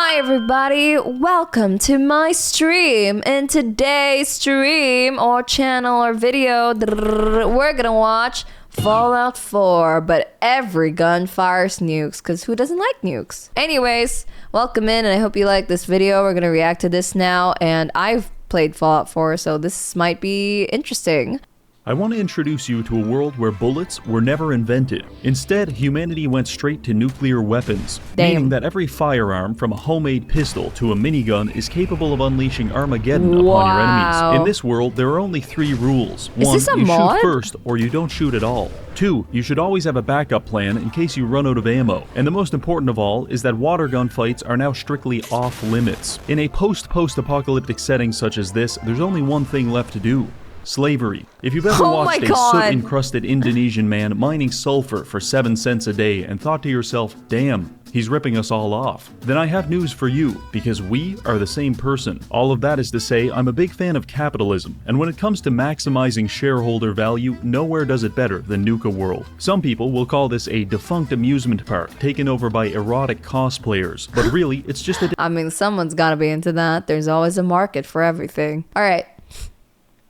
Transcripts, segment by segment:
Hi everybody, welcome to my stream. In today's stream or channel or video, we're gonna watch Fallout 4, but every gun fires nukes, because who doesn't like nukes? Anyways, welcome in and I hope you like this video. We're gonna react to this now, and I've played Fallout 4, so this might be interesting. I want to introduce you to a world where bullets were never invented. Instead, humanity went straight to nuclear weapons, meaning that every firearm from a homemade pistol to a minigun is capable of unleashing Armageddon upon your enemies. In this world, there are only 3 rules. 1, you shoot first or you don't shoot at all. 2, you should always have a backup plan in case you run out of ammo. And the most important of all is that water gun fights are now strictly off limits. In a post-apocalyptic setting such as this, there's only one thing left to do. Slavery. If you've ever watched a soot-encrusted Indonesian man mining sulfur for 7 cents a day and thought to yourself, damn, he's ripping us all off, then I have news for you, because we are the same person. All of that is to say, I'm a big fan of capitalism, and when it comes to maximizing shareholder value, nowhere does it better than nuka-world. Some people will call this a defunct amusement park taken over by erotic cosplayers, but really, it's just I mean, someone's gotta be into that. There's always a market for everything. Alright.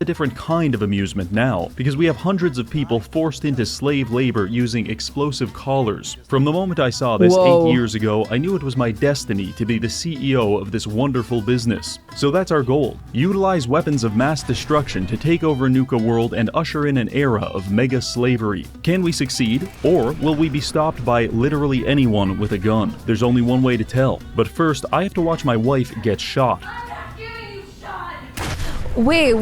A different kind of amusement now, because we have hundreds of people forced into slave labor using explosive collars. From the moment I saw this 8 years ago, I knew it was my destiny to be the CEO of this wonderful business. So that's our goal. Utilize weapons of mass destruction to take over nuka-world and usher in an era of mega slavery. Can we succeed? Or will we be stopped by literally anyone with a gun? There's only one way to tell. But first, I have to watch my wife get shot. Wait.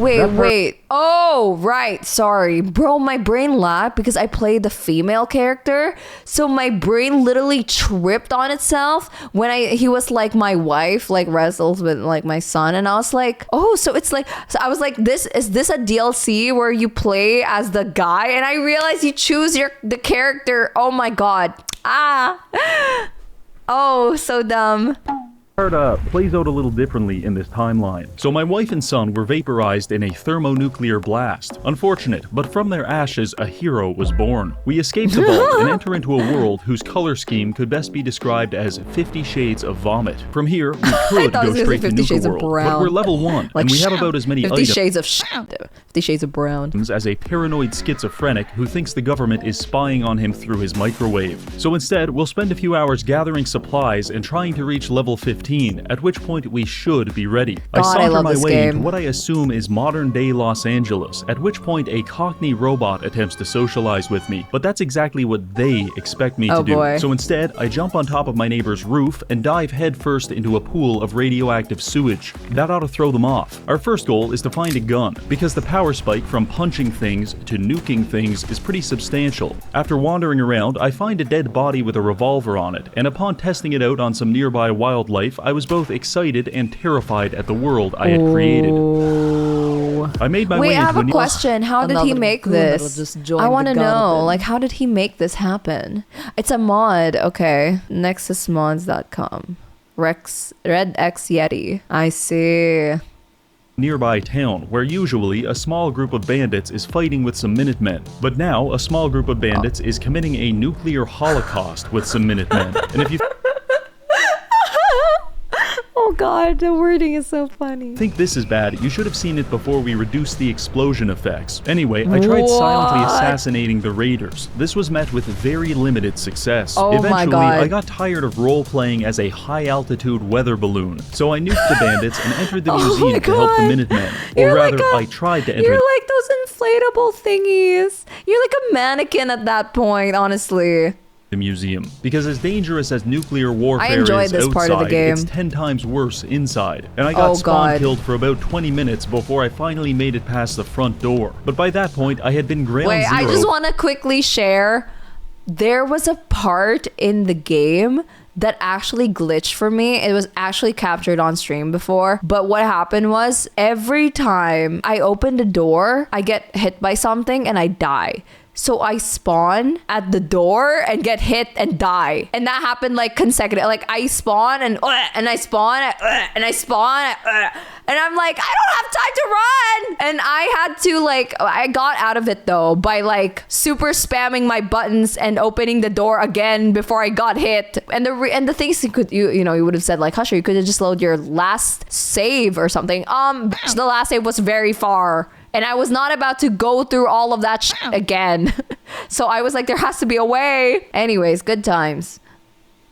Oh, right. Sorry. Bro, my brain lagged because I played the female character. So my brain literally tripped on itself when he was like my wife, like wrestles with like my son. And I was like, oh, so it's like, so I was like, is this a DLC where you play as the guy? And I realized you choose the character. Oh my God. Oh, so dumb. Plays out a little differently in this timeline. So my wife and son were vaporized in a thermonuclear blast. Unfortunate, but from their ashes a hero was born. We escape the vault and enter into a world whose color scheme could best be described as 50 shades of vomit. From here, we could go straight to nuka-world, but we're level 1, and we have about as many 50 shades of brown as a paranoid schizophrenic who thinks the government is spying on him through his microwave. So instead, we'll spend a few hours gathering supplies and trying to reach level 15, at which point we should be ready. I saunter my way into what I assume is modern-day Los Angeles, at which point a Cockney robot attempts to socialize with me, but that's exactly what they expect me to do. So instead, I jump on top of my neighbor's roof and dive headfirst into a pool of radioactive sewage. That ought to throw them off. Our first goal is to find a gun, because the power spike from punching things to nuking things is pretty substantial. After wandering around, I find a dead body with a revolver on it, and upon testing it out on some nearby wildlife, I was both excited and terrified at the world I had created. I made my way into I have a question. How did he make this? I want to know, like, how did he make this happen? It's a mod. Okay. Nexusmods.com. Red X Yeti. I see. Nearby town, where usually a small group of bandits is fighting with some Minutemen. But now, a small group of bandits is committing a nuclear holocaust with some Minutemen. And if you oh God, the wording is so funny. Think this is bad, you should have seen it before we reduced the explosion effects. Anyway, I tried silently assassinating the raiders. This was met with very limited success. Eventually, I got tired of role-playing as a high-altitude weather balloon, so I nuked the bandits and entered the museum to help the Minutemen. Or rather, I tried to enter. You're like those inflatable thingies. You're like a mannequin at that point, honestly. The museum, because as dangerous as nuclear warfare is this part of the game. It's 10 times worse inside. And I got spawn killed for about 20 minutes before I finally made it past the front door. But by that point, I had been ground zero. I just want to quickly share. There was a part in the game that actually glitched for me. It was actually captured on stream before. But what happened was every time I opened a door, I get hit by something and I die. So I spawn at the door and get hit and die. And that happened like consecutive. Like I spawn and I spawn and I spawn and I'm like, I don't have time to run. And I had to like, I got out of it though by like super spamming my buttons and opening the door again before I got hit. And the things you would have said like, Husher, you could have just loaded your last save or something. The last save was very far. And I was not about to go through all of that shit again. So I was like, there has to be a way. Anyways, good times.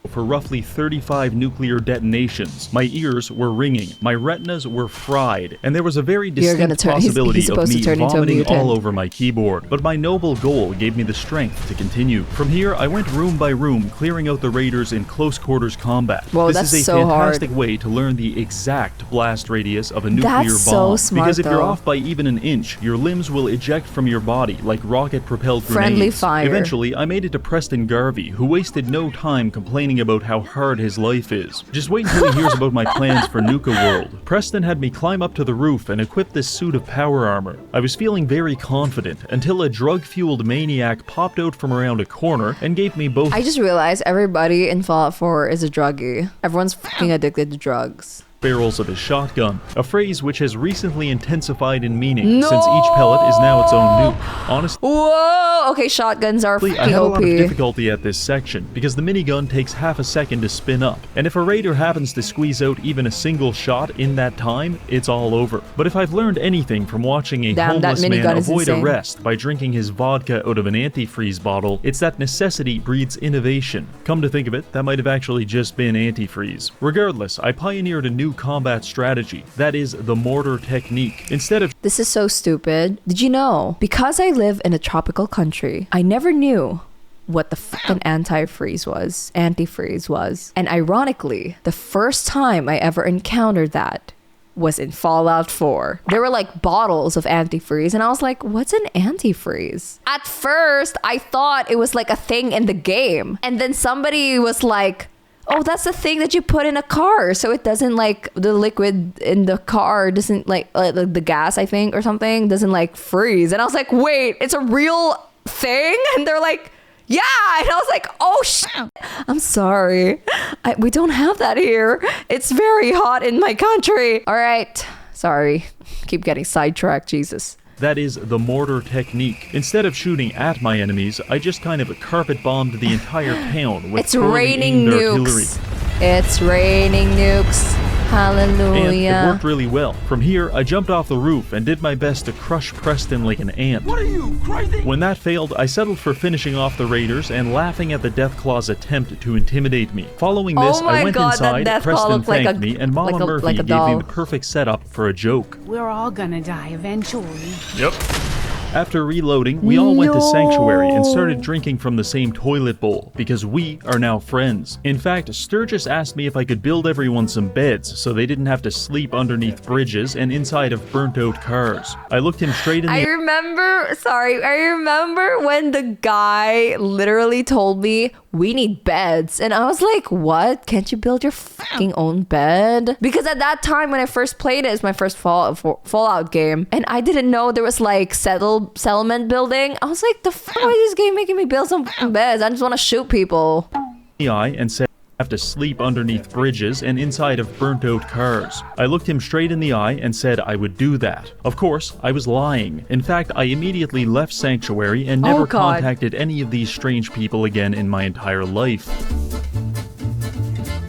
For roughly 35 nuclear detonations. My ears were ringing, my retinas were fried, and there was a very distinct possibility of me vomiting all over my keyboard. But my noble goal gave me the strength to continue. From here, I went room by room, clearing out the raiders in close quarters combat. Whoa, this is a fantastic way to learn the exact blast radius of a nuclear bomb. So smart, because if you're off by even an inch, your limbs will eject from your body like rocket-propelled grenades. Friendly fire. Eventually, I made it to Preston Garvey, who wasted no time complaining about how hard his life is. Just wait until he hears about my plans for Nuka-world. Preston had me climb up to the roof and equip this suit of power armor. I was feeling very confident until a drug-fueled maniac popped out from around a corner and gave me both. I just realized everybody in Fallout 4 is a druggie. Everyone's fucking addicted to drugs. Barrels of his shotgun, a phrase which has recently intensified in meaning since each pellet is now its own nuke. Honestly, whoa, okay, shotguns are fucking I had a lot of OP. difficulty at this section because the minigun takes half a second to spin up, and if a raider happens to squeeze out even a single shot in that time, it's all over. But if I've learned anything from watching a homeless man avoid arrest by drinking his vodka out of an antifreeze bottle, it's that necessity breeds innovation. Come to think of it, that might have actually just been antifreeze. Regardless, I pioneered a new combat strategy, that is the mortar technique. Instead of— This is so stupid. Did you know? Because I live in a tropical country, I never knew what the fucking antifreeze was. And ironically, the first time I ever encountered that was in Fallout 4. There were like bottles of antifreeze and I was like, what's an antifreeze? At first, I thought it was like a thing in the game. And then somebody was like, oh, that's the thing that you put in a car. So it doesn't like, the liquid in the car doesn't like the gas, I think, or something, doesn't like freeze. And I was like, wait, it's a real thing? And they're like, yeah. And I was like, oh shit, I'm sorry. We don't have that here. It's very hot in my country. All right. Sorry. Keep getting sidetracked, Jesus. That is the mortar technique. Instead of shooting at my enemies, I just kind of carpet bombed the entire town with It's raining nukes. artillery. It's raining nukes. Hallelujah. And it worked really well. From here, I jumped off the roof and did my best to crush Preston like an ant. What are you, crazy? When that failed, I settled for finishing off the raiders and laughing at the Deathclaw's attempt to intimidate me. Following this, I went inside, Preston thanked me, and Mama Murphy gave me the perfect setup for a joke. We're all gonna die eventually. Yep. After reloading, we all went to Sanctuary and started drinking from the same toilet bowl, because we are now friends. In fact, Sturgis asked me if I could build everyone some beds so they didn't have to sleep underneath bridges and inside of burnt-out cars. I looked him straight in the— I remember when the guy literally told me, we need beds. And I was like, what? Can't you build your fucking own bed? Because at that time when I first played it, it's my first Fallout game, and I didn't know there was like settlement building. I was like, the fuck is this game making me build some fucking beds? I just want to shoot people. And said, have to sleep underneath bridges and inside of burnt-out cars. I looked him straight in the eye and said I would do that. Of course, I was lying. In fact, I immediately left Sanctuary and never contacted any of these strange people again in my entire life.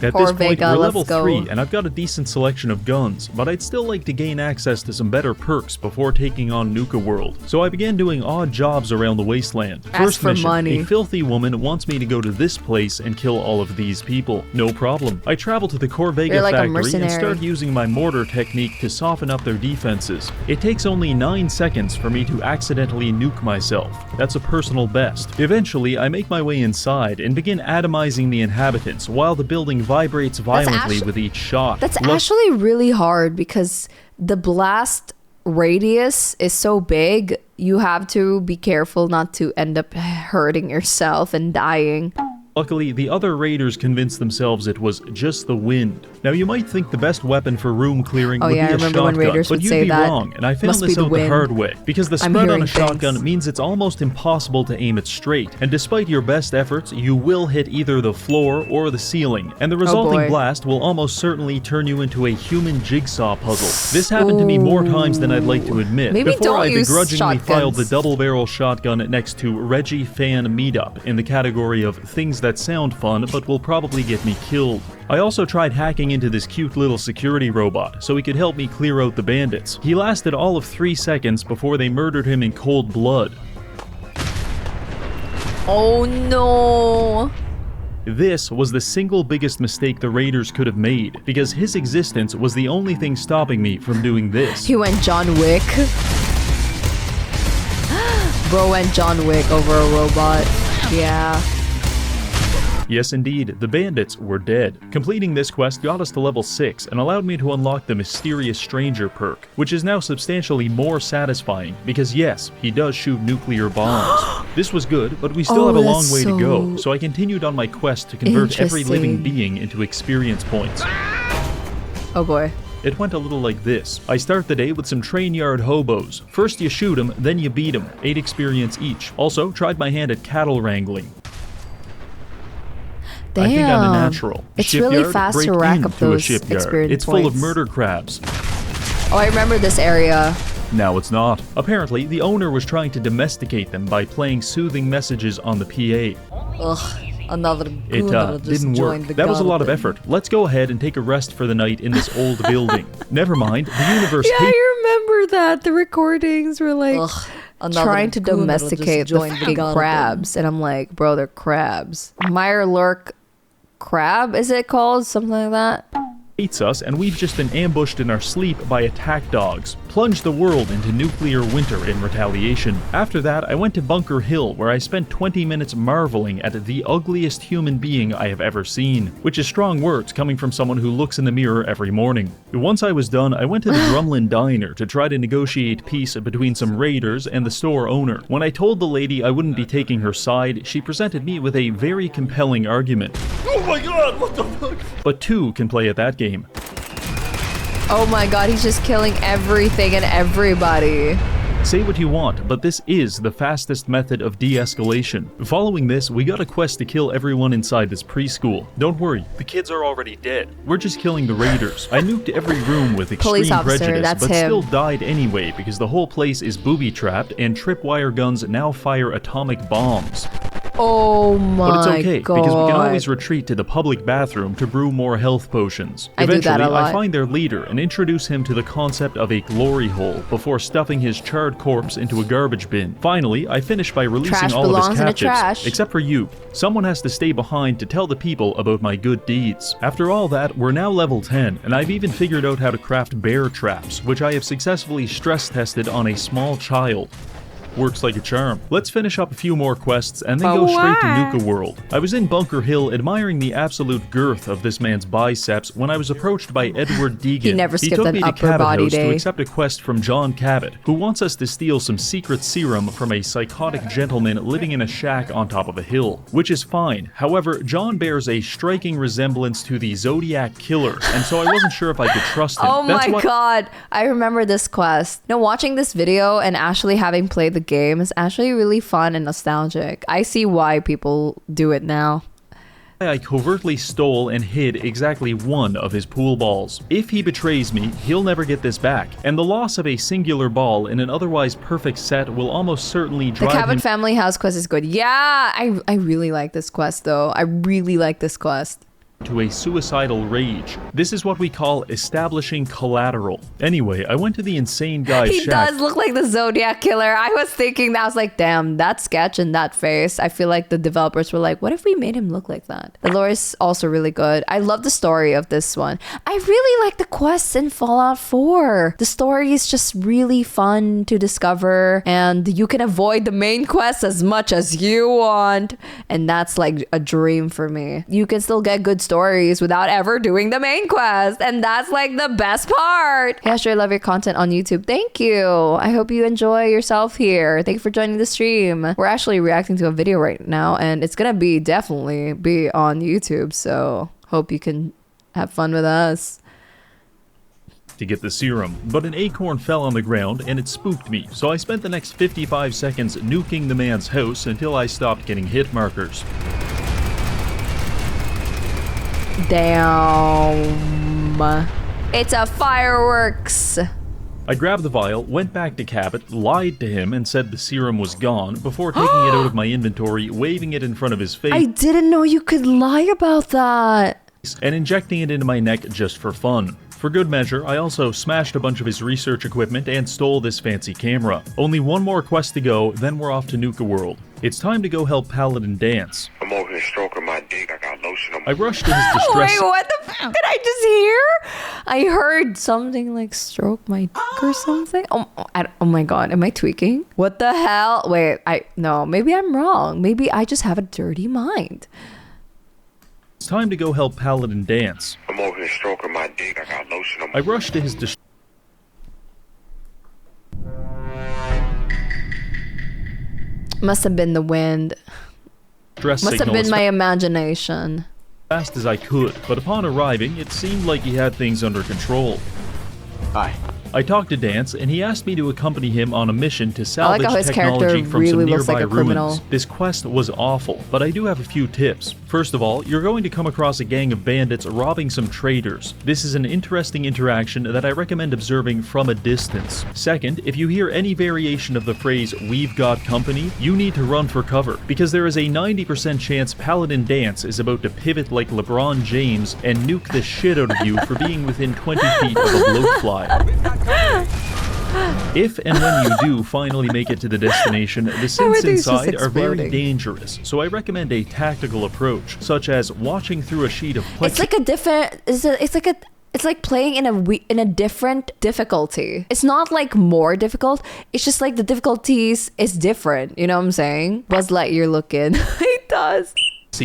At this point, we're level 3, and I've got a decent selection of guns, but I'd still like to gain access to some better perks before taking on Nuka-world. So I began doing odd jobs around the Wasteland. First mission, a filthy woman wants me to go to this place and kill all of these people. No problem. I travel to the Corvega factory and start using my mortar technique to soften up their defenses. It takes only 9 seconds for me to accidentally nuke myself. That's a personal best. Eventually, I make my way inside and begin atomizing the inhabitants while the building vibrates violently with each shot. That's actually really hard because the blast radius is so big, you have to be careful not to end up hurting yourself and dying. Luckily, the other raiders convinced themselves it was just the wind. Now, you might think the best weapon for room clearing would be a shotgun, but you'd be wrong, and I found this out the hard way. Because the spread on a shotgun means it's almost impossible to aim it straight, and despite your best efforts, you will hit either the floor or the ceiling, and the resulting blast will almost certainly turn you into a human jigsaw puzzle. This happened to me more times than I'd like to admit. Before I begrudgingly filed the double-barrel shotgun next to Reggie fan meetup in the category of things that sound fun but will probably get me killed. I also tried hacking into this cute little security robot so he could help me clear out the bandits. He lasted all of 3 seconds before they murdered him in cold blood. Oh no! This was the single biggest mistake the raiders could have made, because his existence was the only thing stopping me from doing this. He went John Wick. Bro went John Wick over a robot. Yeah. Yes indeed, the bandits were dead. Completing this quest got us to level 6 and allowed me to unlock the Mysterious Stranger perk, which is now substantially more satisfying because yes, he does shoot nuclear bombs. This was good, but we still have a long way to go, so I continued on my quest to convert every living being into experience points. Oh boy. It went a little like this. I start the day with some train yard hobos. First you shoot them, then you beat them. 8 experience each. Also, tried my hand at cattle wrangling. Damn. I think I'm a natural. It's really fast to rack up those experience It's full of murder crabs. Oh, I remember this area. Now it's not. Apparently, the owner was trying to domesticate them by playing soothing messages on the PA. Ugh, another It didn't work. That was a lot of effort. Let's go ahead and take a rest for the night in this old building. Never mind, the universe I remember that. The recordings were like trying to domesticate the fucking crabs. And I'm like, bro, they're crabs. Mirelurk crab, is it called? Something like that? hates us, and we've just been ambushed in our sleep by attack dogs. Plunged the world into nuclear winter in retaliation. After that, I went to Bunker Hill, where I spent 20 minutes marveling at the ugliest human being I have ever seen. Which is strong words coming from someone who looks in the mirror every morning. Once I was done, I went to the Drumlin Diner to try to negotiate peace between some raiders and the store owner. When I told the lady I wouldn't be taking her side, she presented me with a very compelling argument. Oh my god, what the fuck? But two can play at that game. Oh my god, he's just killing everything and everybody. Say what you want, but this is the fastest method of de-escalation. Following this, we got a quest to kill everyone inside this preschool. Don't worry, the kids are already dead. We're just killing the raiders. I nuked every room with extreme prejudice, but still died anyway because the whole place is booby-trapped and tripwire guns now fire atomic bombs. Oh my god. But it's okay, because we can always retreat to the public bathroom to brew more health potions. Eventually, I find their leader and introduce him to the concept of a glory hole before stuffing his charred corpse into a garbage bin. Finally, I finish by releasing all of his captives, except for you. Someone has to stay behind to tell the people about my good deeds. After all that, we're now level 10, and I've even figured out how to craft bear traps, which I have successfully stress tested on a small child. Works like a charm. Let's finish up a few more quests and then go straight to Nuka-world. I was in Bunker Hill admiring the absolute girth of this man's biceps when I was approached by Edward Deegan. He never skipped an upper body day. To accept a quest from John Cabot, who wants us to steal some secret serum from a psychotic gentleman living in a shack on top of a hill. Which is fine. However, John bears a striking resemblance to the Zodiac Killer, and so I wasn't sure if I could trust him. Oh my god, I remember this quest. Now, watching this video and Ashley having played the game is actually really fun and nostalgic. I see why people do it now. I covertly stole and hid exactly one of his pool balls. If he betrays me, he'll never get this back, and the loss of a singular ball in an otherwise perfect set will almost certainly drive him. The Cabot family house quest is good. Yeah, I really like this quest though. I really like this quest. To a suicidal rage. This is what we call establishing collateral. Anyway, I went to the insane guy's shack. He does look like the Zodiac Killer. I was thinking that. I was like, damn, that sketch and that face. I feel like the developers were like, what if we made him look like that? The lore is also really good. I love the story of this one. I really like the quests in Fallout 4. The story is just really fun to discover, and you can avoid the main quest as much as you want. And that's like a dream for me. You can still get good stories without ever doing the main quest. And that's like the best part. Yeah, sure, I love your content on YouTube. Thank you. I hope you enjoy yourself here. Thank you for joining the stream. We're actually reacting to a video right now, and it's gonna be definitely be on YouTube. So hope you can have fun with us. To get the serum, but an acorn fell on the ground and it spooked me, so I spent the next 55 seconds nuking the man's house until I stopped getting hit markers. Damn. It's a fireworks. I grabbed the vial, went back to Cabot, lied to him, and said the serum was gone before taking it out of my inventory, waving it in front of his face. I didn't know you could lie about that. And injecting it into my neck just for fun. For good measure, I also smashed a bunch of his research equipment and stole this fancy camera. Only one more quest to go, then we're off to Nuka-world. It's time to go help Paladin dance. I'm over here stroking my dick. I got lotion on my... I rushed to his distress... Wait, what the f*** did I just hear? I heard something like stroke my dick or something. Oh my god, am I tweaking? What the hell? Wait, no, maybe I'm wrong. Maybe I just have a dirty mind. It's time to go help Paladin dance. I'm over here stroking my dick. I got lotion on my... I rushed to his Must have been the wind. distress Must have signal been my imagination. fast as I could, but upon arriving, it seemed like he had things under control. Hi. I talked to Dance, and he asked me to accompany him on a mission to I salvage like how his technology character from really some looks nearby like a criminal. ruins. This quest was awful, but I do have a few tips. First of all, you're going to come across a gang of bandits robbing some traders. This is an interesting interaction that I recommend observing from a distance. Second, if you hear any variation of the phrase, "We've got company," you need to run for cover, because there is a 90% chance Paladin Dance is about to pivot like LeBron James and nuke the shit out of you for being within 20 feet of a bloatfly. If and when you do finally make it to the destination, the synths Everything's just inside are very exploding. dangerous, so I recommend a tactical approach, such as watching through a sheet of It's like a different. It's like playing in a different difficulty. It's not like more difficult. It's just like the difficulties is different. You know what I'm saying? Buzz Lightyear looking. He does.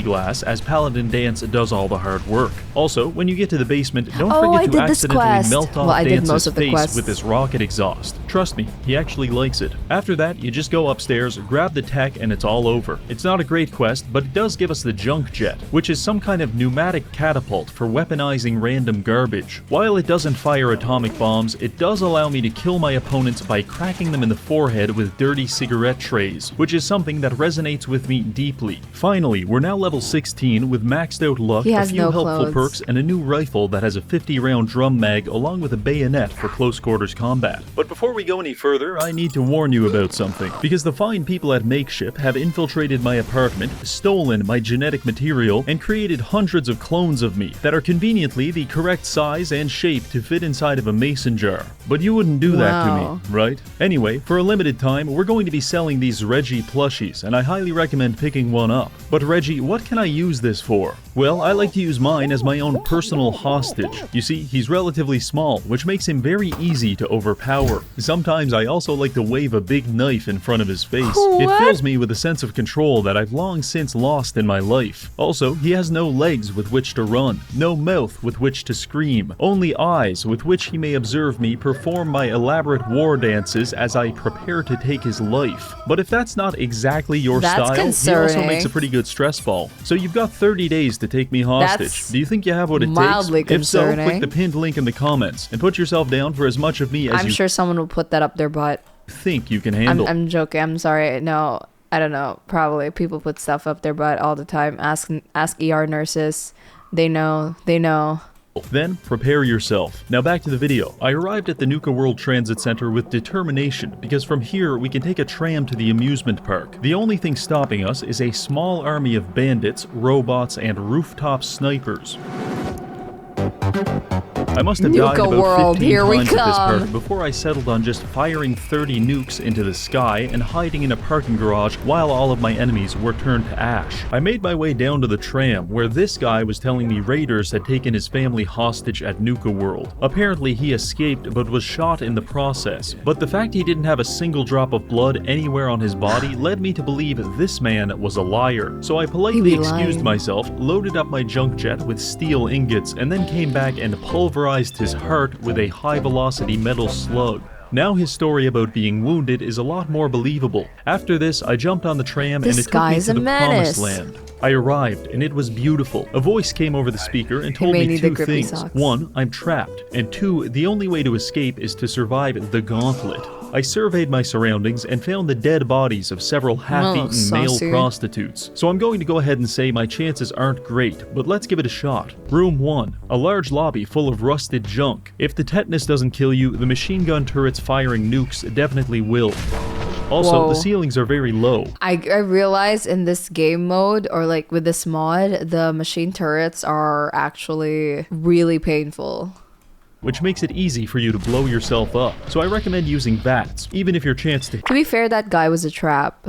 glass, as Paladin Dance does all the hard work. Also, when you get to the basement, don't Oh, I forget to did this accidentally quest. melt Well, off I did most Dance's of the face quests. with this rocket exhaust. Trust me, he actually likes it. After that, you just go upstairs, grab the tech, and it's all over. It's not a great quest, but it does give us the junk jet, which is some kind of pneumatic catapult for weaponizing random garbage. While it doesn't fire atomic bombs, it does allow me to kill my opponents by cracking them in the forehead with dirty cigarette trays, which is something that resonates with me deeply. Finally, we're now level 16 with maxed out luck, He a has few no helpful clothes. perks, and a new rifle that has a 50-round drum mag along with a bayonet for close quarters combat. But before we go any further, I need to warn you about something, because the fine people at Makeship have infiltrated my apartment, stolen my genetic material, and created hundreds of clones of me that are conveniently the correct size and shape to fit inside of a mason jar. But you wouldn't do that to Wow. me, right? Anyway, for a limited time, we're going to be selling these Reggie plushies, and I highly recommend picking one up. But Reggie, what can I use this for? Well, I like to use mine as my own personal hostage. You see, he's relatively small, which makes him very easy to overpower. Sometimes I also like to wave a big knife in front of his face. It What? fills me with a sense of control that I've long since lost in my life. Also, he has no legs with which to run, no mouth with which to scream, only eyes with which he may observe me perform my elaborate war dances as I prepare to take his life. But if that's not exactly your That's style, he also concerning. makes a pretty good stress ball. So you've got 30 days to take me hostage. That's Do you think you have what it mildly takes? If so, click concerning. the pinned link in the comments and put yourself down for as much of me as I'm you sure someone will put that up their butt. think you can handle. I'm joking. I'm sorry. No, I don't know. Probably people put stuff up their butt all the time. Ask ER nurses. They know. They know. Then, prepare yourself. Now back to the video. I arrived at the Nuka-world Transit Center with determination, because from here we can take a tram to the amusement park. The only thing stopping us is a small army of bandits, robots, and rooftop snipers. I must have died about Nuka-world, 15 here we times at this come. part before I settled on just firing 30 nukes into the sky and hiding in a parking garage while all of my enemies were turned to ash. I made my way down to the tram where this guy was telling me raiders had taken his family hostage at Nuka-world. Apparently he escaped but was shot in the process, but the fact he didn't have a single drop of blood anywhere on his body led me to believe this man was a liar. So I politely excused myself, loaded up my junk jet with steel ingots, and then came back and pulverized his heart with a high-velocity metal slug. Now his story about being wounded is a lot more believable. After this, I jumped on the tram and it took me to the promised land. I arrived and it was beautiful. A voice came over the speaker and told me two things. One, I'm trapped, and two, the only way to escape is to survive the gauntlet. I surveyed my surroundings and found the dead bodies of several half-eaten male prostitutes. So I'm going to go ahead and say my chances aren't great, but let's give it a shot. Room 1. A large lobby full of rusted junk. If the tetanus doesn't kill you, the machine gun turrets firing nukes definitely will. Also, the ceilings are very low. I realized in this game mode, or like with this mod, the machine turrets are actually really painful, which makes it easy for you to blow yourself up. So I recommend using VATS, even if your chance to... To be fair, that guy was a trap.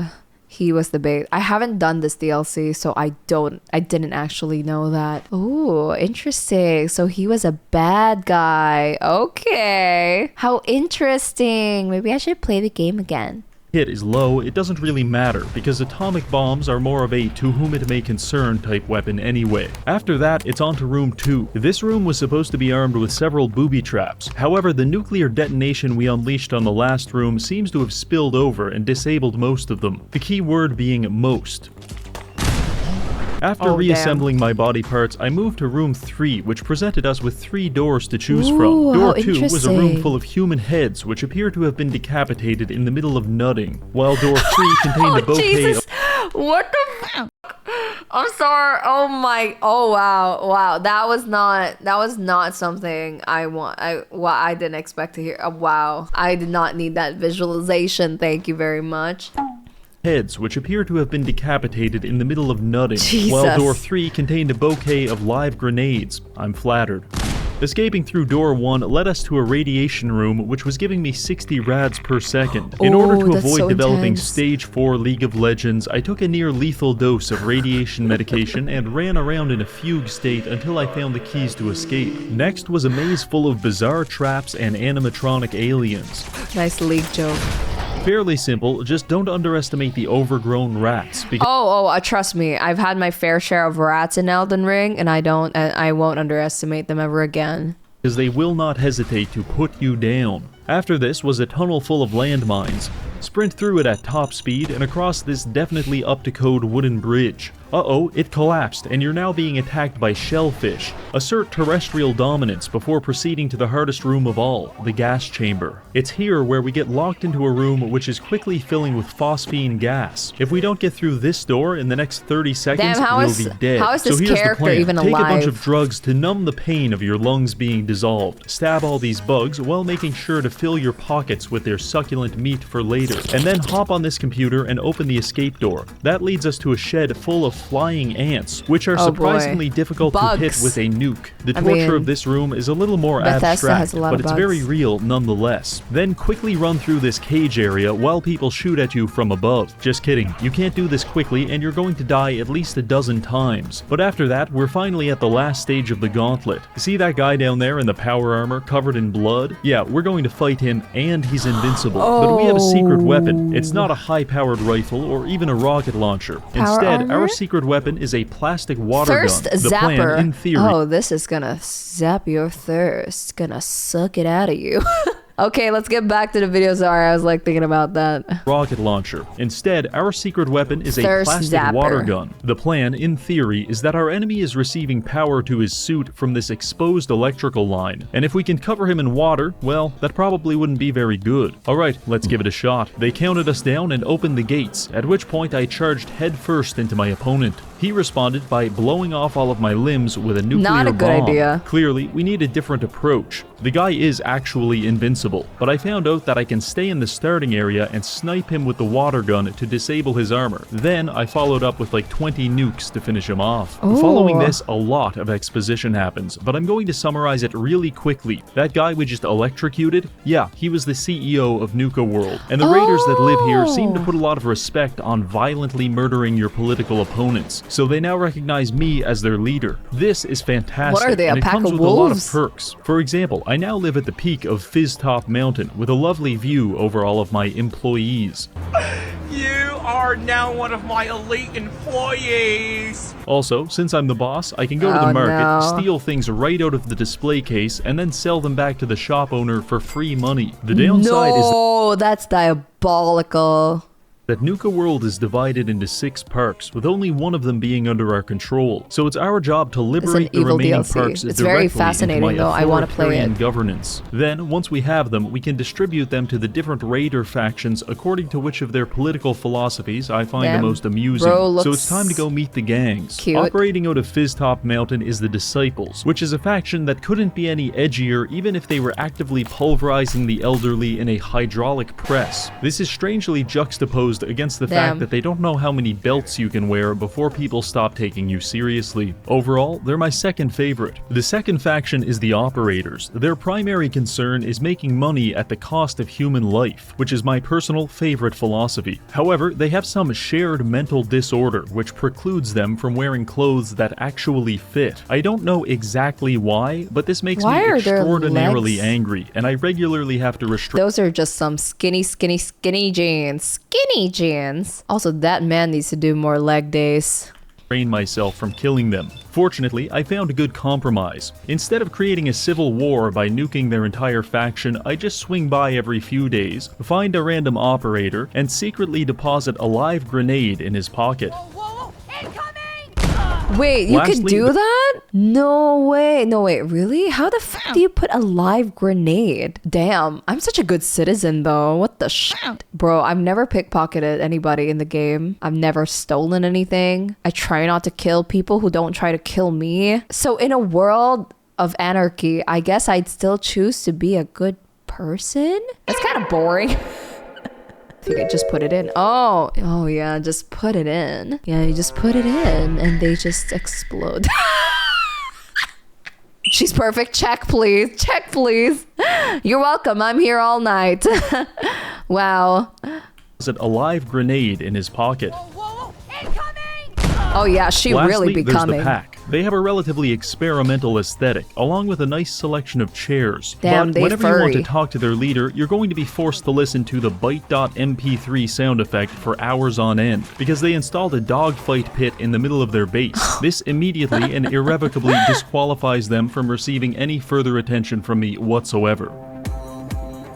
He was the bait. I haven't done this DLC, so I didn't actually know that. Ooh, interesting. So he was a bad guy. Okay. How interesting. Maybe I should play the game again. Hit is low, it doesn't really matter, because atomic bombs are more of a to whom it may concern type weapon anyway. After that, it's on to room 2. This room was supposed to be armed with several booby traps. However, the nuclear detonation we unleashed on the last room seems to have spilled over and disabled most of them. The key word being most. After reassembling my body parts, I moved to room 3, which presented us with 3 doors to choose from. Door 2 was a room full of human heads, which appear to have been decapitated in the middle of nutting, while door 3 contained a bouquet of... What the fuck? I'm sorry. Oh wow. That was not something I didn't expect to hear. Wow. I did not need that visualization. Thank you very much. Heads, which appear to have been decapitated in the middle of nutting, while door 3 contained a bouquet of live grenades. I'm flattered. Escaping through door 1 led us to a radiation room which was giving me 60 rads per second. In order to avoid developing stage 4 League of Legends, I took a near lethal dose of radiation medication and ran around in a fugue state until I found the keys to escape. Next was a maze full of bizarre traps and animatronic aliens. Nice leak joke. Fairly simple, just don't underestimate the overgrown rats. Trust me, I've had my fair share of rats in Elden Ring, and I won't underestimate them ever again. Because they will not hesitate to put you down. After this was a tunnel full of landmines. Sprint through it at top speed and across this definitely up-to-code wooden bridge. Uh-oh, it collapsed and you're now being attacked by shellfish. Assert terrestrial dominance before proceeding to the hardest room of all, the gas chamber. It's here where we get locked into a room which is quickly filling with phosphine gas. If we don't get through this door in the next 30 seconds, we'll be dead. How is this so here's character the plan. even Take alive? a bunch of drugs to numb the pain of your lungs being dissolved. Stab all these bugs while making sure to fill your pockets with their succulent meat for later. And then hop on this computer and open the escape door. That leads us to a shed full of flying ants, which are surprisingly difficult to hit with a nuke. The torture of this room is a little more abstract, but it's very real nonetheless. Then quickly run through this cage area while people shoot at you from above. Just kidding, you can't do this quickly and you're going to die at least a dozen times. But after that, we're finally at the last stage of the gauntlet. See that guy down there in the power armor covered in blood? Yeah, we're going to fight him and he's invincible. But we have a secret weapon. It's not a high-powered rifle or even a rocket launcher. Instead, our secret weapon is a plastic water gun. The plan, in theory... Oh, this is gonna zap your thirst. Gonna suck it out of you. Okay, let's get back to the video. Sorry, I was like thinking about that. Rocket launcher. Instead, our secret weapon is a plastic water gun. The plan, in theory, is that our enemy is receiving power to his suit from this exposed electrical line. And if we can cover him in water, well, that probably wouldn't be very good. Alright, let's give it a shot. They counted us down and opened the gates, at which point I charged headfirst into my opponent. He responded by blowing off all of my limbs with a nuclear Not a good bomb. idea. Clearly, we need a different approach. The guy is actually invincible, but I found out that I can stay in the starting area and snipe him with the water gun to disable his armor. Then I followed up with like 20 nukes to finish him off. Ooh. Following this, a lot of exposition happens, but I'm going to summarize it really quickly. That guy we just electrocuted, yeah, he was the CEO of Nuka-world, and the raiders that live here seem to put a lot of respect on violently murdering your political opponents, so they now recognize me as their leader. This is fantastic, What are they, a and it pack comes of with a lot of wolves? perks. For example, I now live at the peak of Fizztop Mountain with a lovely view over all of my employees. You are now one of my elite employees! Also, since I'm the boss, I can go to Oh, the market, no. steal things right out of the display case, and then sell them back to the shop owner for free money. The downside is No, that's diabolical. that Nuka-world is divided into 6 parks, with only one of them being under our control. So it's our job to liberate the evil remaining DLC. parks It's very directly fascinating, into my though. I wanna play authoritarian it. governance. Then, once we have them, we can distribute them to the different raider factions according to which of their political philosophies I find Damn. the most amusing. Bro So looks it's time to go meet the gangs. cute. Operating out of Fizztop Mountain is the Disciples, which is a faction that couldn't be any edgier even if they were actively pulverizing the elderly in a hydraulic press. This is strangely juxtaposed against the fact that they don't know how many belts you can wear before people stop taking you seriously. Overall, they're my second favorite. The second faction is the Operators. Their primary concern is making money at the cost of human life, which is my personal favorite philosophy. However, they have some shared mental disorder which precludes them from wearing clothes that actually fit. I don't know exactly why, but this makes Why me are their extraordinarily legs- angry, and I regularly have to restrict Those are just some skinny jeans. Skinny jeans. Also, that man needs to do more leg days. myself from killing them. Fortunately, I found a good compromise. Instead of creating a civil war by nuking their entire faction, I just swing by every few days, find a random operator, and secretly deposit a live grenade in his pocket. Wait, you Lastly, can do that? No way. No, wait, really? How the fuck do you put a live grenade? Damn, I'm such a good citizen though. What the shit? Bro, I've never pickpocketed anybody in the game. I've never stolen anything. I try not to kill people who don't try to kill me. So in a world of anarchy, I guess I'd still choose to be a good person? That's kind of boring. I think I just put it in. Oh yeah, just put it in. Yeah, you just put it in and they just explode. She's perfect. Check, please. Check, please. You're welcome. I'm here all night. Wow. A live grenade in his pocket. Oh yeah, she Lastly, really there's becoming. the pack. They have a relatively experimental aesthetic, along with a nice selection of chairs. Damn, but they whenever you want to furry. talk to their leader, you're going to be forced to listen to the bite.mp3 sound effect for hours on end, because they installed a dogfight pit in the middle of their base. This immediately and irrevocably disqualifies them from receiving any further attention from me whatsoever.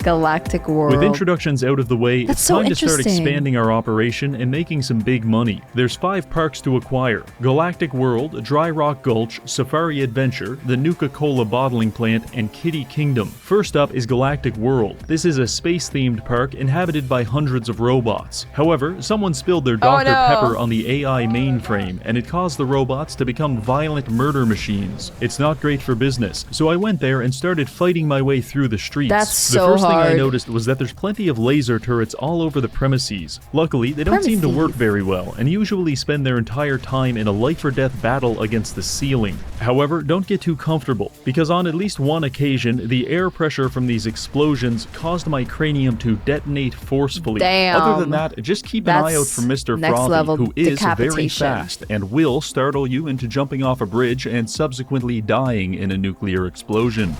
Galactic world. With introductions out of the way, That's it's so time to start interesting. expanding our operation and making some big money. There's 5 parks to acquire: Galactic World, Dry Rock Gulch, Safari Adventure, the Nuka-Cola bottling plant, and Kiddie Kingdom. First up is Galactic World. This is a space-themed park inhabited by hundreds of robots. However, someone spilled their Dr. no. Pepper on the AI mainframe, and it caused the robots to become violent murder machines. It's not great for business, so I went there and started fighting my way through the streets. That's The so first thing I hard. noticed was that there's plenty of laser turrets all over the premises. Luckily, they don't seem to work very well, and usually spend their entire time in a life-or-death battle against the ceiling. However, don't get too comfortable, because on at least one occasion, the air pressure from these explosions caused my cranium to detonate forcefully. Damn. Other than that, just keep an eye out That's for Mr. next Frothy, level who is very decapitation. fast and will startle you into jumping off a bridge and subsequently dying in a nuclear explosion.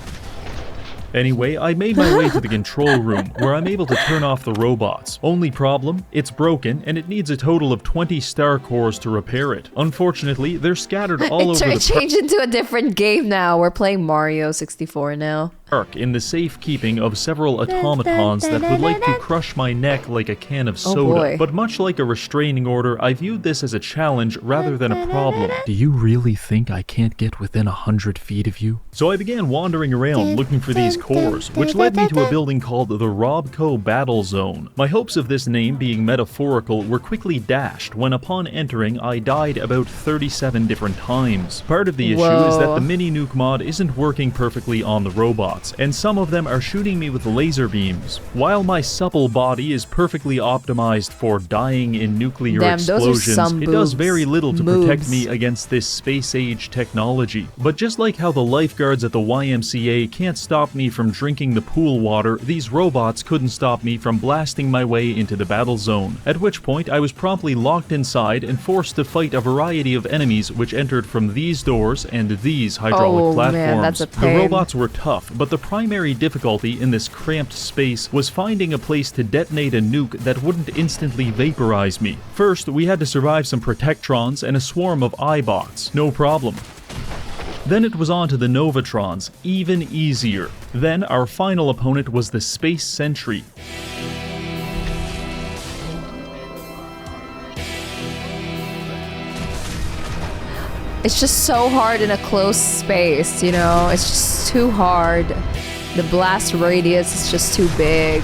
Anyway, I made my way to the control room, where I'm able to turn off the robots. Only problem, it's broken, and it needs a total of 20 star cores to repair it. Unfortunately, they're scattered all over the It changed into a different game now. We're playing Mario 64 now. park in the safekeeping of several automatons that would like to crush my neck like a can of soda. boy. But much like a restraining order, I viewed this as a challenge rather than a problem. Do you really think I can't get within 100 feet of you? So I began wandering around looking for these cores, which led me to a building called the Robco Battle Zone. My hopes of this name being metaphorical were quickly dashed when upon entering I died about 37 different times. Part of the issue is that the mini nuke mod isn't working perfectly on the robots, and some of them are shooting me with laser beams. While my supple body is perfectly optimized for dying in nuclear explosions, it does very little to protect me against this space-age technology. But just like how the lifeguards at the YMCA can't stop me from drinking the pool water, these robots couldn't stop me from blasting my way into the battle zone, at which point I was promptly locked inside and forced to fight a variety of enemies which entered from these doors and these hydraulic platforms. Man, that's a pain. The robots were tough, but the primary difficulty in this cramped space was finding a place to detonate a nuke that wouldn't instantly vaporize me. First, we had to survive some protectrons and a swarm of iBots. No problem. Then it was on to the Novatrons, even easier. Then our final opponent was the Space Sentry. It's just so hard in a closed space, you know? It's just too hard. The blast radius is just too big.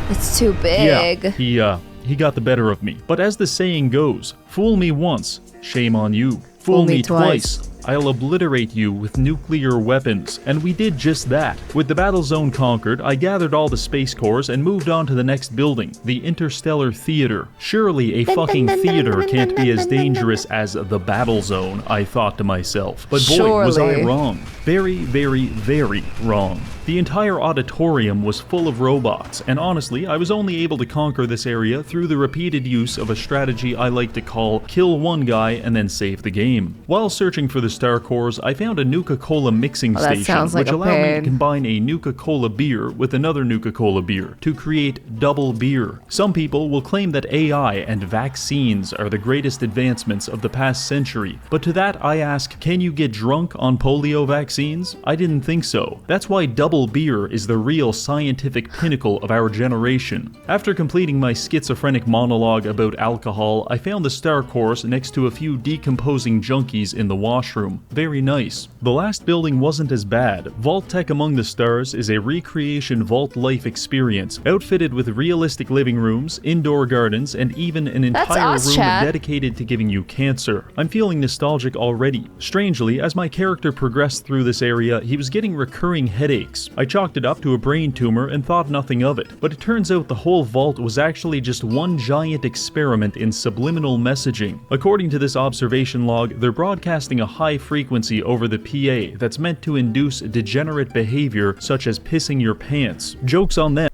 It's too big. Yeah, he got the better of me. But as the saying goes, fool me once, shame on you. Fool me twice, I'll obliterate you with nuclear weapons. And we did just that. With the battle zone conquered, I gathered all the space cores and moved on to the next building, the Interstellar Theater. Surely a fucking theater can't be as dangerous as the battle zone, I thought to myself. But boy, was I wrong. Very, very, very wrong. The entire auditorium was full of robots, and honestly, I was only able to conquer this area through the repeated use of a strategy I like to call kill one guy and then save the game. While searching for the star cores, I found a Nuka-Cola mixing station, which allowed me to combine a Nuka-Cola beer with another Nuka-Cola beer to create double beer. Some people will claim that AI and vaccines are the greatest advancements of the past century, but to that I ask, can you get drunk on polio vaccines? I didn't think so. That's why double beer is the real scientific pinnacle of our generation. After completing my schizophrenic monologue about alcohol, I found the star cores next to a few decomposing junkies in the washroom. Very nice. The last building wasn't as bad. Vault Tech Among the Stars is a recreation vault life experience, outfitted with realistic living rooms, indoor gardens, and even an entire room dedicated to giving you cancer. I'm feeling nostalgic already. Strangely, as my character progressed through this area, he was getting recurring headaches. I chalked it up to a brain tumor and thought nothing of it, but it turns out the whole vault was actually just one giant experiment in subliminal messaging. According to this observation log, they're broadcasting a high frequency over the PA that's meant to induce degenerate behavior such as pissing your pants. Joke's on them.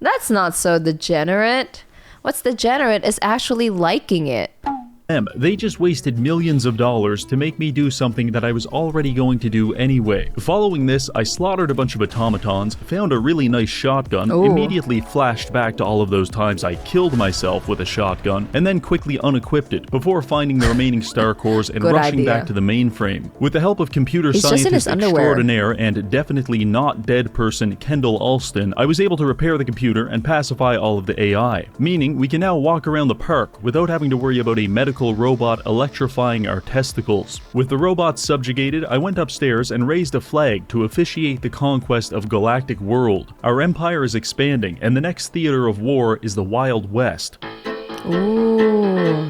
That's not so degenerate. What's degenerate is actually liking it. They just wasted millions of dollars to make me do something that I was already going to do anyway. Following this, I slaughtered a bunch of automatons, found a really nice shotgun, immediately flashed back to all of those times I killed myself with a shotgun, and then quickly unequipped it before finding the remaining star cores and rushing back to the mainframe. With the help of computer scientist extraordinaire and definitely not dead person Kendall Alston, I was able to repair the computer and pacify all of the AI, meaning we can now walk around the park without having to worry about a medical robot electrifying our testicles. With the robots subjugated, I went upstairs and raised a flag to officiate the conquest of Galactic World. Our empire is expanding, and the next theater of war is the Wild West. Ooh.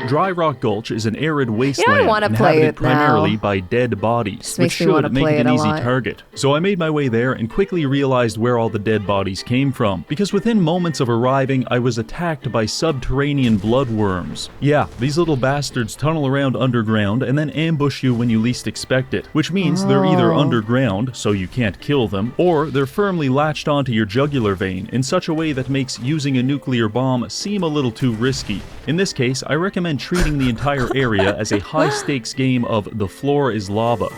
Dry Rock Gulch is an arid wasteland inhabited primarily by dead bodies, which should make it an easy target. So I made my way there and quickly realized where all the dead bodies came from, because within moments of arriving, I was attacked by subterranean bloodworms. Yeah, these little bastards tunnel around underground and then ambush you when you least expect it, which means they're either underground, so you can't kill them, or they're firmly latched onto your jugular vein in such a way that makes using a nuclear bomb seem a little too risky. In this case, I recommend treating the entire area as a high-stakes game of the floor is lava.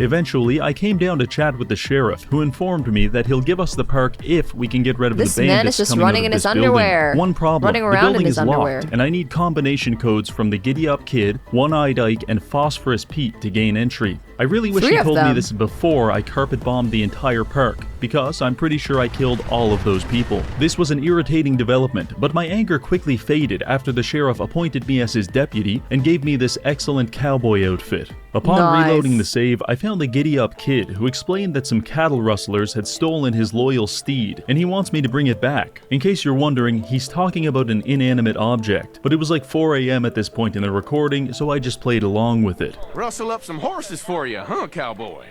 Eventually, I came down to chat with the sheriff, who informed me that he'll give us the park if we can get rid of the bandits coming out of this building. This man is just running in his underwear. One problem, the building is locked, and I need combination codes from the Giddy Up Kid, One-Eyed Ike, and Phosphorus Pete to gain entry. I really wish 3 he of told me them. this before I carpet bombed the entire park, because I'm pretty sure I killed all of those people. This was an irritating development, but my anger quickly faded after the sheriff appointed me as his deputy and gave me this excellent cowboy outfit. Upon Nice. reloading the save, I found the giddy-up kid who explained that some cattle rustlers had stolen his loyal steed, and he wants me to bring it back. In case you're wondering, he's talking about an inanimate object, but it was like 4 AM at this point in the recording, so I just played along with it. Rustle up some horses for you, huh, cowboy?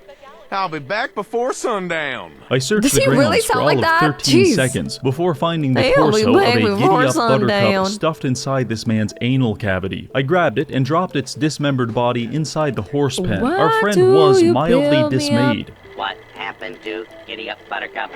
I'll be back before sundown. I searched Does the he grounds really for sound all like of that? 13 Jeez. seconds before finding the Hey, I'll be torso of back a before giddy-up sundown. buttercup stuffed inside this man's anal cavity. I grabbed it and dropped its dismembered body inside the horse pen. Our Why friend do was you mildly build me dismayed. What happened to Kiddie up Buttercup?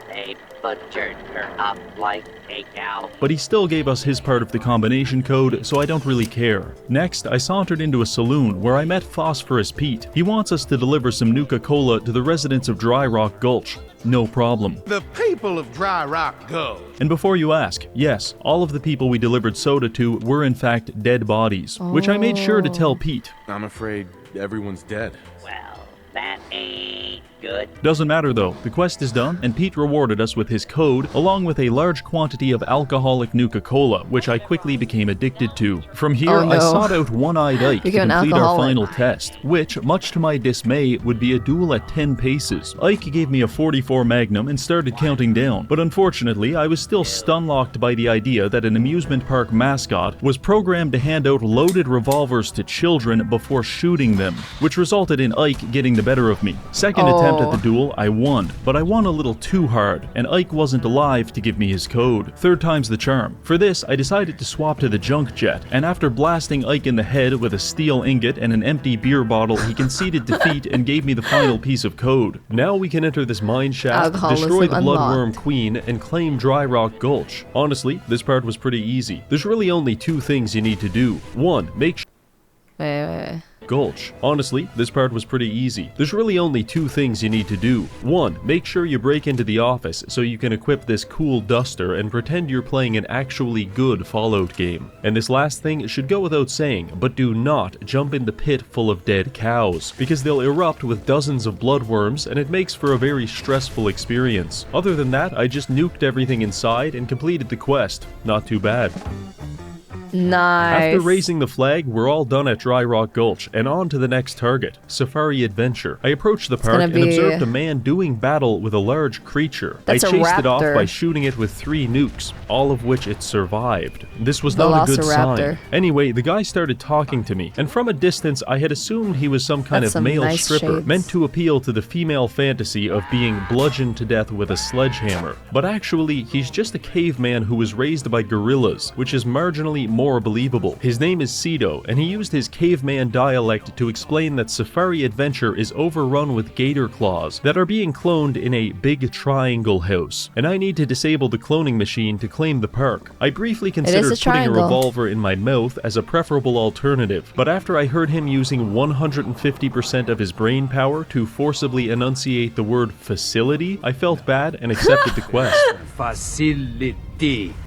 They butchered her up like a cow. But he still gave us his part of the combination code, so I don't really care. Next, I sauntered into a saloon where I met Phosphorus Pete. He wants us to deliver some Nuka-Cola to the residents of Dry Rock Gulch. No problem. The people of Dry Rock Gulch. And before you ask, yes, all of the people we delivered soda to were in fact dead bodies, which I made sure to tell Pete. I'm afraid everyone's dead. Well, that ain't good. Doesn't matter though, the quest is done, and Pete rewarded us with his code, along with a large quantity of alcoholic Nuka-Cola, which I quickly became addicted to. From here, Oh, no. I sought out One-Eyed Ike to Became an complete our alcoholic. final test, which, much to my dismay, would be a duel at 10 paces. Ike gave me a 44 Magnum and started counting down, but unfortunately, I was still stun-locked by the idea that an amusement park mascot was programmed to hand out loaded revolvers to children before shooting them, which resulted in Ike getting the better of me. Second attempt at the duel, I won, but I won a little too hard, and Ike wasn't alive to give me his code. Third time's the charm. For this, I decided to swap to the junk jet, and after blasting Ike in the head with a steel ingot and an empty beer bottle, he conceded defeat and gave me the final piece of code. Now we can enter this mine shaft, Alcoholism destroy the unlocked. Bloodworm Queen, and claim Dry Rock Gulch. Honestly, this part was pretty easy. There's really only 2 things you need to do. 1, make Wait. Gulch. Honestly, this part was pretty easy. There's really only 2 things you need to do. 1, make sure you break into the office so you can equip this cool duster and pretend you're playing an actually good Fallout game. And this last thing should go without saying, but do not jump in the pit full of dead cows, because they'll erupt with dozens of bloodworms and it makes for a very stressful experience. Other than that, I just nuked everything inside and completed the quest. Not too bad. Nice. After raising the flag, we're all done at Dry Rock Gulch, and on to the next target, Safari Adventure. I approached the park gonna and be- observed a man doing battle with a large creature. That's a I chased it off raptor. by shooting it with 3 nukes, all of which it survived. This was not a good sign. Velociraptor. Anyway, the guy started talking to me, and from a distance I had assumed he was some kind That's of some male nice stripper, shades. meant to appeal to the female fantasy of being bludgeoned to death with a sledgehammer. But actually, he's just a caveman who was raised by gorillas, which is marginally more believable. His name is Cedo, and he used his caveman dialect to explain that Safari Adventure is overrun with gator claws that are being cloned in a big triangle house, and I need to disable the cloning machine to claim the park. I briefly considered putting a triangle. revolver in my mouth as a preferable alternative, but after I heard him using 150% of his brain power to forcibly enunciate the word facility, I felt bad and accepted the quest. Facility.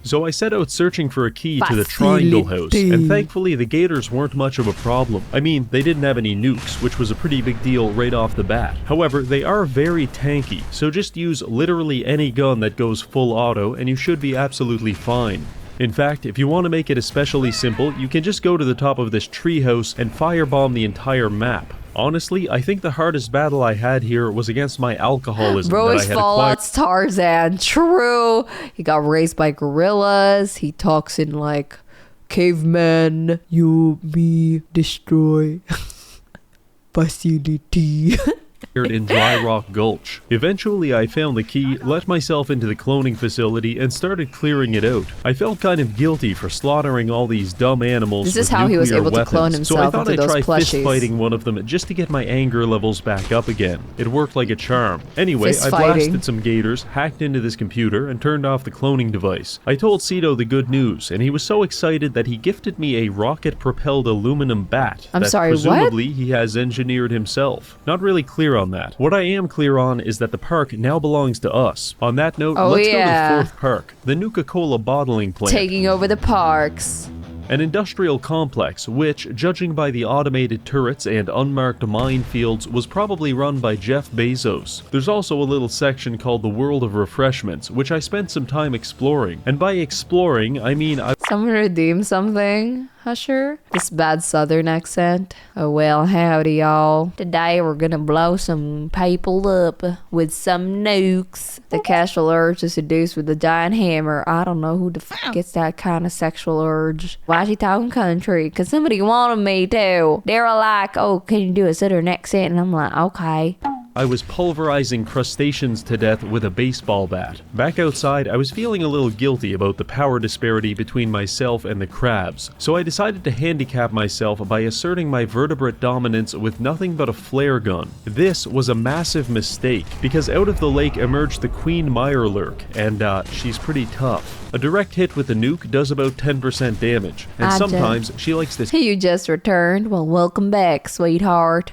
So I set out searching for a key to the triangle house, and thankfully the gators weren't much of a problem. I mean, they didn't have any nukes, which was a pretty big deal right off the bat. However, they are very tanky, so just use literally any gun that goes full auto and you should be absolutely fine. In fact, if you want to make it especially simple, you can just go to the top of this treehouse and firebomb the entire map. Honestly, I think the hardest battle I had here was against my alcoholism Bro that I is had acquired. Fallout's Tarzan. True. He got raised by gorillas. He talks in like caveman. You, me, destroy. Facility. in Dry Rock Gulch. Eventually I found the key, let myself into the cloning facility, and started clearing it out. I felt kind of guilty for slaughtering all these dumb animals. This is with how he was nuclear able to clone weapons, so I himself thought into I'd those try fist plushies. fighting one of them just to get my anger levels back up again. It worked like a charm. Anyway, Fist I fighting. blasted some gators, hacked into this computer, and turned off the cloning device. I told Cedo the good news, and he was so excited that he gifted me a rocket-propelled aluminum bat I'm that sorry, what? presumably he has engineered himself. Not really clear on that. What I am clear on is that the park now belongs to us. On that note, Oh, let's go to yeah. the 4th park, the Nuka-Cola bottling plant. Taking over the parks. an industrial complex which, judging by the automated turrets and unmarked minefields, was probably run by Jeff Bezos. There's also a little section called the World of Refreshments, which I spent some time exploring. And by exploring, I mean Someone redeem something, Husher? This bad southern accent. Oh well, howdy y'all. Today we're gonna blow some people up with some nukes. The casual urge to seduce with a giant hammer. I don't know who the fuck gets that kind of sexual urge. Why she talking country? Cause somebody wanted me to. They were like, oh, can you do a southern accent? And I'm like, okay. I was pulverizing crustaceans to death with a baseball bat. Back outside, I was feeling a little guilty about the power disparity between myself and the crabs, so I decided to handicap myself by asserting my vertebrate dominance with nothing but a flare gun. This was a massive mistake, because out of the lake emerged the Queen Mirelurk, and she's pretty tough. A direct hit with the nuke does about 10% damage, and sometimes she likes this. You just returned? Well, welcome back, sweetheart.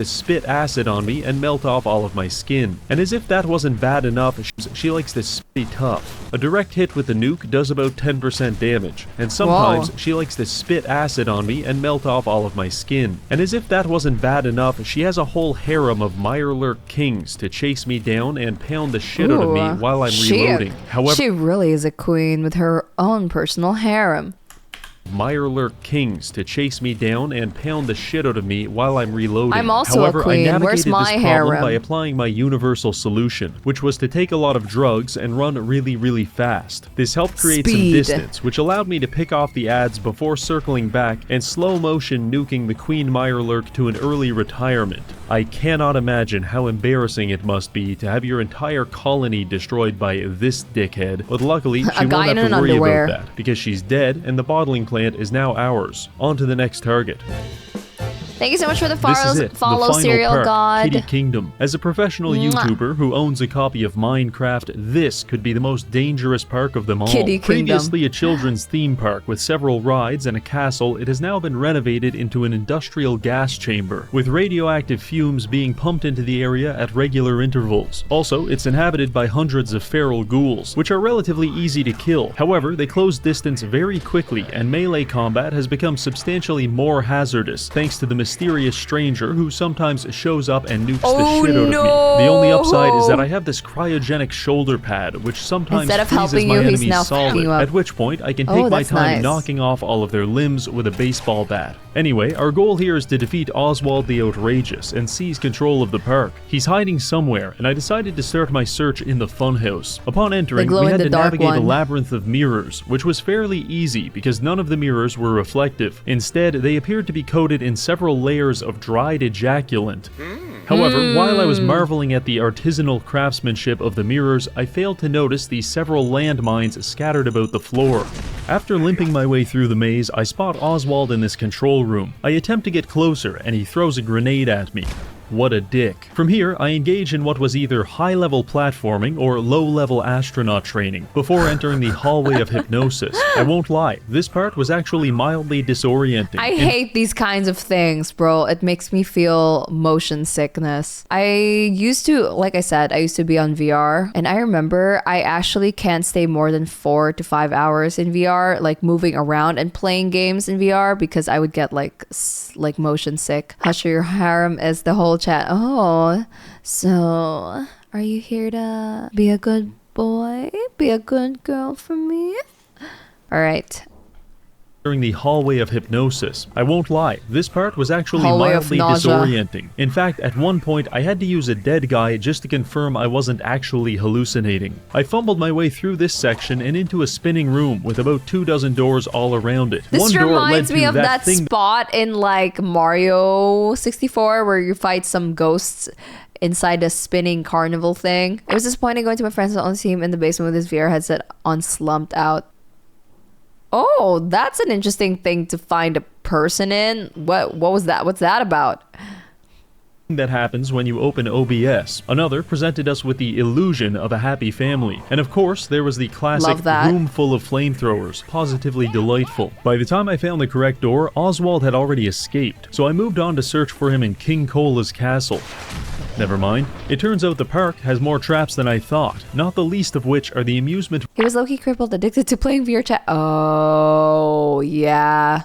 Spit acid on me and melt off all of my skin. And as if that wasn't bad enough, she likes this spitty tough. A direct hit with the nuke does about 10% damage. And sometimes she likes to spit acid on me and melt off all of my skin. And as if that wasn't bad enough, she has a whole harem of Mirelurk kings to chase me down and pound the shit out of me while I'm reloading. However, she really is a queen with her own personal harem. Mirelurk kings to chase me down and pound the shit out of me while I'm reloading. I'm also However, a queen. I navigated Where's my this problem harem? by applying my universal solution, which was to take a lot of drugs and run really, really fast. This helped create some distance, which allowed me to pick off the ads before circling back and slow motion nuking the Queen Mirelurk to an early retirement. I cannot imagine how embarrassing it must be to have your entire colony destroyed by this dickhead, but luckily she won't have to worry about that, because she's dead and the bottling plant is now ours. On to the next target. Thank you so much for the This is it, follow, the final Serial park, God. Kiddie Kingdom. As a professional YouTuber who owns a copy of Minecraft, this could be the most dangerous park of them all. Kiddie Previously a children's theme park with several rides and a castle, it has now been renovated into an industrial gas chamber, with radioactive fumes being pumped into the area at regular intervals. Also, it's inhabited by hundreds of feral ghouls, which are relatively easy to kill. However, they close distance very quickly, and melee combat has become substantially more hazardous, thanks to the mysterious stranger who sometimes shows up and nukes the shit out of me. The only upside is that I have this cryogenic shoulder pad, which sometimes freezes my enemies solid, at which point I can take my time knocking off all of their limbs with a baseball bat. Anyway, our goal here is to defeat Oswald the Outrageous and seize control of the park. He's hiding somewhere, and I decided to start my search in the funhouse. Upon entering, we had to navigate a labyrinth of mirrors, which was fairly easy because none of the mirrors were reflective. Instead, they appeared to be coated in several layers of dried ejaculant. However, while I was marveling at the artisanal craftsmanship of the mirrors, I failed to notice the several landmines scattered about the floor. After limping my way through the maze, I spot Oswald in this control room. I attempt to get closer, and he throws a grenade at me. What a dick. From here, I engage in what was either high-level platforming or low-level astronaut training, before entering the hallway of hypnosis. I won't lie, this part was actually mildly disorienting. I hate these kinds of things, bro. It makes me feel motion sickness. I used to, like I said, I used to be on VR, and I remember I actually can't stay more than 4 to 5 hours in VR, like moving around and playing games in VR, because I would get like motion sick. Husher, your harem is the whole chat. Oh, so are you here to be a good boy? Be a good girl for me? All right. During the hallway of hypnosis. I won't lie, this part was actually mildly disorienting. In fact, at one point I had to use a dead guy just to confirm I wasn't actually hallucinating. I fumbled my way through this section and into a spinning room with about 24 doors all around it. This reminds me of that spot in like Mario 64 where you fight some ghosts inside a spinning carnival thing. It was disappointing going to my friends on the team in the basement with his VR headset on slumped out. Oh, that's an interesting thing to find a person in. What was that? What's that about? That happens when you open OBS. Another presented us with the illusion of a happy family. And of course, there was the classic room full of flamethrowers. Positively delightful. By the time I found the correct door, Oswald had already escaped. So I moved on to search for him in King Cola's castle. Never mind. It turns out the park has more traps than I thought, not the least of which are the amusement. He was low-key crippled, addicted to playing VR chat. Oh, yeah.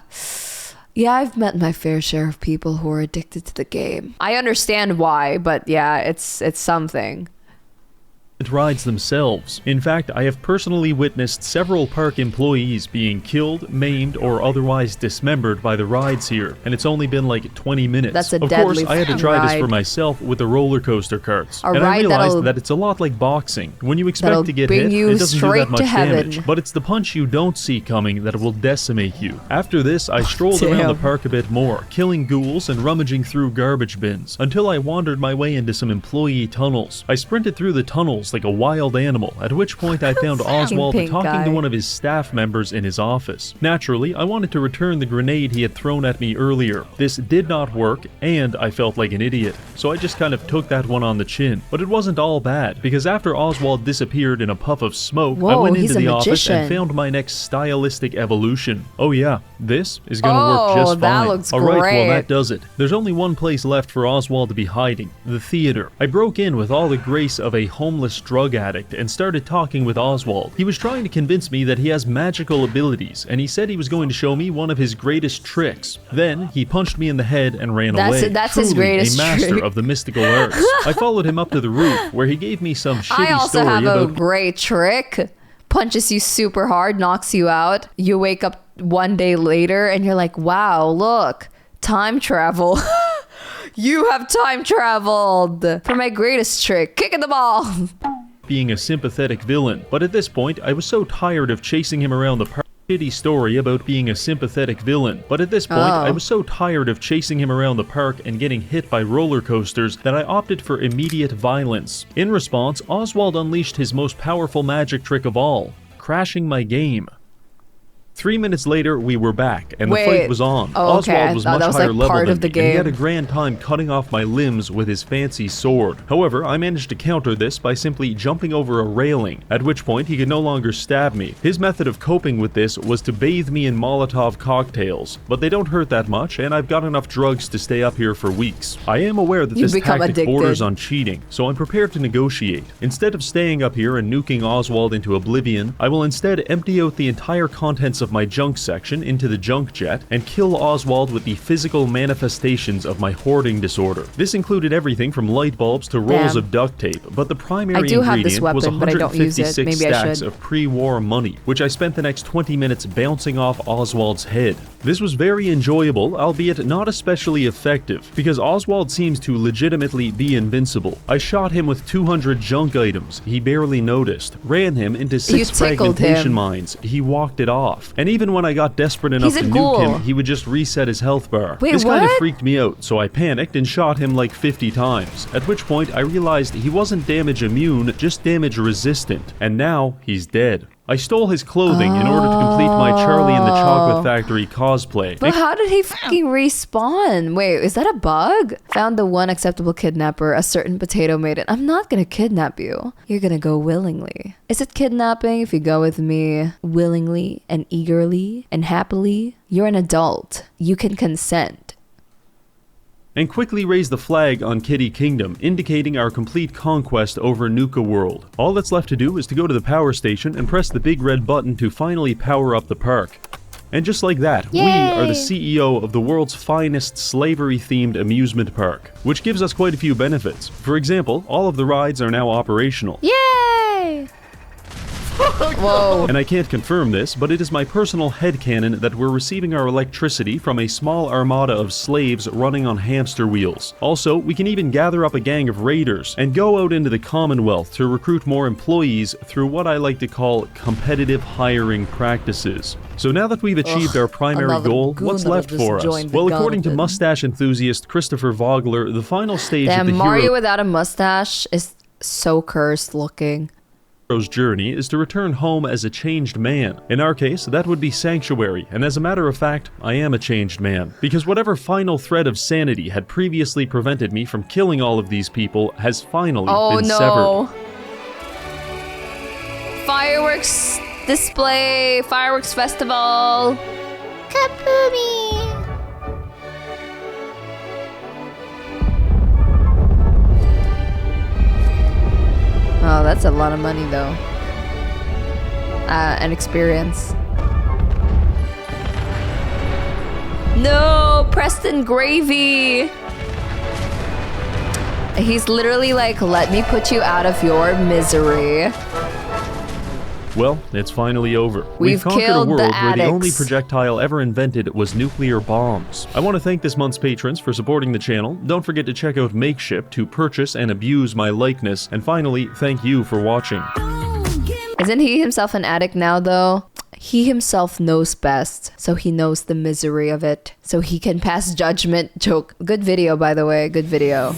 Yeah, I've met my fair share of people who are addicted to the game. I understand why, but yeah, it's something. Rides themselves. In fact, I have personally witnessed several park employees being killed, maimed, or otherwise dismembered by the rides here, and it's only been like 20 minutes. That's a Of deadly course, I had to try this ride. for myself with the roller coaster carts, A and I ride realized that it's a lot like boxing. When you expect that'll to get bring hit, you it doesn't do straight that much to heaven. damage, but it's the punch you don't see coming that will decimate you. After this, I strolled around the park a bit more, killing ghouls and rummaging through garbage bins, until I wandered my way into some employee tunnels. I sprinted through the tunnels like a wild animal, at which point I found Oswald pink talking guy. to one of his staff members in his office. Naturally, I wanted to return the grenade he had thrown at me earlier. This did not work, and I felt like an idiot, so I just kind of took that one on the chin. But it wasn't all bad, because after Oswald disappeared in a puff of smoke, I went he's into a the office magician. and found my next stylistic evolution. Oh yeah, this is gonna work just that fine. looks Alright, well great. that does it. There's only one place left for Oswald to be hiding, the theater. I broke in with all the grace of a homeless drug addict and started talking with Oswald. He was trying to convince me that he has magical abilities, and he said he was going to show me one of his greatest tricks. Then he punched me in the head and ran away. That's Truly his greatest a master trick. of the mystical arts. I followed him up to the roof, where he gave me some shitty I also story have a about great trick. Punches you super hard, knocks you out. You wake up one day later and you're like, wow, look, time travel. You have time traveled. For my greatest trick, kicking the ball. being a sympathetic villain, but at this point I was so tired of chasing him around the park. Shitty story about being a sympathetic villain, but at this point I was so tired of chasing him around the park and getting hit by roller coasters that I opted for immediate violence. In response, Oswald unleashed his most powerful magic trick of all, crashing my game. 3 minutes later, we were back, and the fight was on. Oh, okay. Oswald was I thought much that was, higher like, level part than of the me, and he had a game. grand time cutting off my limbs with his fancy sword. However, I managed to counter this by simply jumping over a railing, at which point he could no longer stab me. His method of coping with this was to bathe me in Molotov cocktails, but they don't hurt that much, and I've got enough drugs to stay up here for weeks. I am aware that this become tactic addicted. borders on cheating, so I'm prepared to negotiate. Instead of staying up here and nuking Oswald into oblivion, I will instead empty out the entire contents of my junk section into the junk jet and kill Oswald with the physical manifestations of my hoarding disorder. This included everything from light bulbs to rolls Damn. of duct tape, but the primary I do have this ingredient was weapon, but I don't use it. 156 Maybe I stacks should. of pre-war money, which I spent the next 20 minutes bouncing off Oswald's head. This was very enjoyable, albeit not especially effective, because Oswald seems to legitimately be invincible. I shot him with 200 junk items, he barely noticed, ran him into 6 tickled fragmentation him. mines, he walked it off, and even when I got desperate enough He's to a nuke ghoul. him, he would just reset his health bar. Wait, this kind of what? freaked me out, so I panicked and shot him like 50 times, at which point I realized he wasn't damage immune, just damage resistant, and now he's dead. I stole his clothing in order to complete my Charlie and the Chocolate Factory cosplay. But how did he fucking respawn? Wait, is that a bug? Found the one acceptable kidnapper, a certain potato maiden. I'm not gonna kidnap you. You're gonna go willingly. Is it kidnapping if you go with me willingly and eagerly and happily? You're an adult. You can consent. And quickly raise the flag on Kiddie Kingdom, indicating our complete conquest over Nuka-world. All that's left to do is to go to the power station and press the big red button to finally power up the park. And just like that, we are the CEO of the world's finest slavery-themed amusement park, which gives us quite a few benefits. For example, all of the rides are now operational. Yay! Whoa. And I can't confirm this, but it is my personal headcanon that we're receiving our electricity from a small armada of slaves running on hamster wheels. Also, we can even gather up a gang of raiders and go out into the Commonwealth to recruit more employees through what I like to call competitive hiring practices. So now that we've achieved our primary another goal, goon what's that left have just for us? joined the Well, according to garden. mustache enthusiast Christopher Vogler, the final stage of Damn, the Mario hero without a mustache is so cursed looking. hero's journey is to return home as a changed man. In our case, that would be Sanctuary, and as a matter of fact, I am a changed man. Because whatever final thread of sanity had previously prevented me from killing all of these people has finally been severed. Fireworks display, fireworks festival. Kaboomy! that's a lot of money though. And experience. No, Preston Gravy. He's literally like, let me put you out of your misery. Well, it's finally over. We've conquered a killed the world where the only addicts. projectile ever invented was nuclear bombs. I want to thank this month's patrons for supporting the channel. Don't forget to check out Makeship to purchase and abuse my likeness. And finally, thank you for watching. Isn't he himself an addict now though? He himself knows best, so he knows the misery of it. So he can pass judgment. Joke. Good video, by the way. Good video.